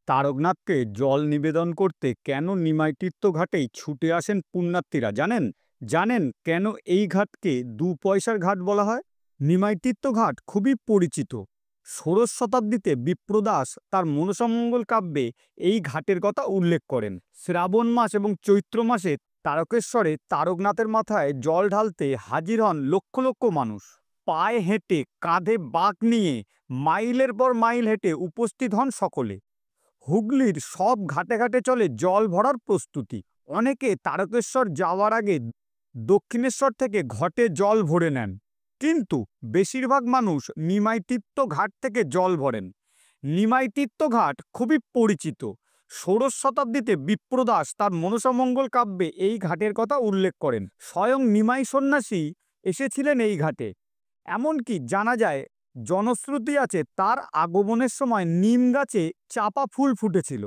তারকনাথকে জল নিবেদন করতে কেন নিমাই তীর্থঘাটেই ছুটে আসেন পুণ্যার্থীরা জানেন? জানেন কেন এই ঘাটকে ২ পয়সার ঘাট বলা হয়? নিমাই তীর্থঘাট খুবই পরিচিত। ষোড়শ শতাব্দীতে বিপ্রদাস তার মনসামঙ্গল কাব্যে এই ঘাটের কথা উল্লেখ করেন। শ্রাবণ মাস এবং চৈত্র মাসে তারকেশ্বরে তারকনাথের মাথায় জল ঢালতে হাজির হন লক্ষ লক্ষ মানুষ। পায়ে হেঁটে, কাঁধে বাঁক নিয়ে মাইলের পর মাইল হেঁটে উপস্থিত হন সকলে। হুগলির সব ঘাটে ঘাটে চলে জল ভরার প্রস্তুতি। অনেকে তারকেশ্বর যাওয়ার আগে দক্ষিণেশ্বর থেকে ঘটে জল ভরে নেন, কিন্তু বেশিরভাগ মানুষ নিমাই তীর্থ ঘাট থেকে জল ভরেন। নিমাই তীর্থ ঘাট খুবই পরিচিত। ষোড়শ শতাব্দীতে বিপ্রদাস তার মনসামঙ্গল কাব্যে এই ঘাটের কথা উল্লেখ করেন। স্বয়ং নিমাই সন্ন্যাসী এসেছিলেন এই ঘাটে। এমনকি জানা যায়, জনশ্রুতি আছে তার আগমনের সময় নিম গাছে চাপা ফুল ফুটেছিল।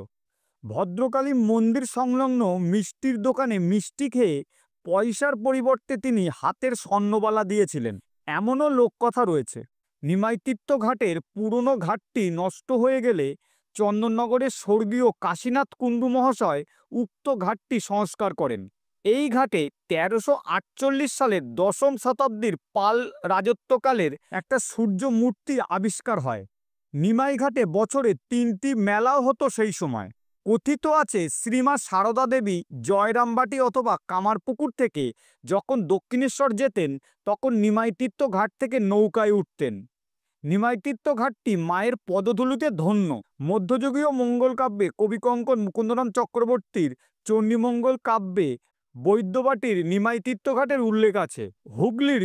ভদ্রকালী মন্দির সংলগ্ন মিষ্টির দোকানে মিষ্টি খেয়ে পয়সার পরিবর্তে তিনি হাতের স্বর্ণবালা দিয়েছিলেন, এমনও লোককথা রয়েছে। নিমাই তীর্থ ঘাটের পুরনো ঘাটটি নষ্ট হয়ে গেলে চন্দননগরের স্বর্গীয় কাশীনাথ কুণ্ডু মহাশয় উক্ত ঘাটটি সংস্কার করেন। এই ঘাটে ১৩৪৮ সালের দশম শতাব্দীর পাল রাজত্বকালের একটা সূর্য মূর্তি আবিষ্কার হয়। নিমাই ঘাটে বছরে ৩টি মেলাও হতো সেই সময়। কথিত আছে, শ্রীমা সারদা দেবী জয়রামবাটি অথবা কামারপুকুর থেকে যখন দক্ষিণেশ্বর যেতেন, তখন নিমাই তীর্থ ঘাট থেকে নৌকায় উঠতেন। নিমাই তীর্থ ঘাটটি মায়ের পদধূলিতে ধন্য। মধ্যযুগীয় মঙ্গল কাব্যে কবিকঙ্কন মুকুন্দরাম চক্রবর্তীর চণ্ডীমঙ্গল কাব্যে বৈদ্যবাটির নিমাই তীর্থঘাটের উল্লেখ আছে। হুগলির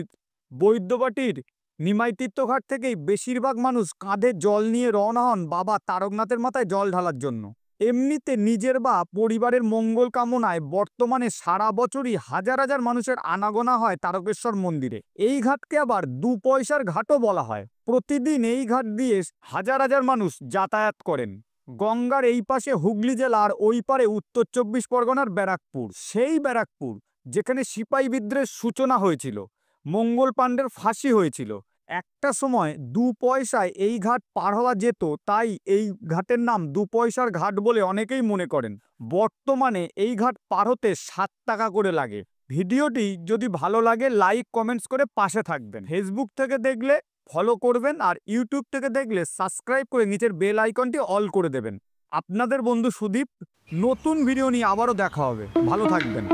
বৈদ্যবাটির নিমাই তীর্থঘাট থেকেই বেশিরভাগ মানুষ কাঁধে জল নিয়ে রওনা হন বাবা তারকনাথের মাথায় জল ঢালার জন্য। এমনিতে নিজের বা পরিবারের মঙ্গল কামনায় বর্তমানে সারা বছরই হাজার হাজার মানুষের আনাগোনা হয় তারকেশ্বর মন্দিরে। এই ঘাটকে আবার ২ পয়সার ঘাটও বলা হয়। প্রতিদিন এই ঘাট দিয়ে হাজার হাজার মানুষ যাতায়াত করেন। গঙ্গার এই পাশে হুগলি জেলা আর ওই পারে উত্তর ২৪ পরগনার ব্যারাকপুর। সেই ব্যারাকপুর যেখানে সিপাহী বিদ্রোহের সূচনা হয়েছিল, মঙ্গল পাণ্ডের ফাঁসি হয়েছিল। একটা সময় ২ পয়সায় এই ঘাট পার হওয়া যেত, তাই এই ঘাটের নাম ২ পয়সার ঘাট বলে অনেকেই মনে করেন। বর্তমানে এই ঘাট পার হতে ৭ টাকা করে লাগে। ভিডিওটি যদি ভালো লাগে লাইক কমেন্টস করে পাশে থাকবেন। ফেসবুক থেকে দেখলে ফলো করবেন, আর ইউটিউব থেকে দেখলে সাবস্ক্রাইব করে নিচের বেল আইকনটি অল করে দেবেন। আপনাদের বন্ধু সুদীপ। নতুন ভিডিও নিয়ে আবারও দেখা হবে। ভালো থাকবেন।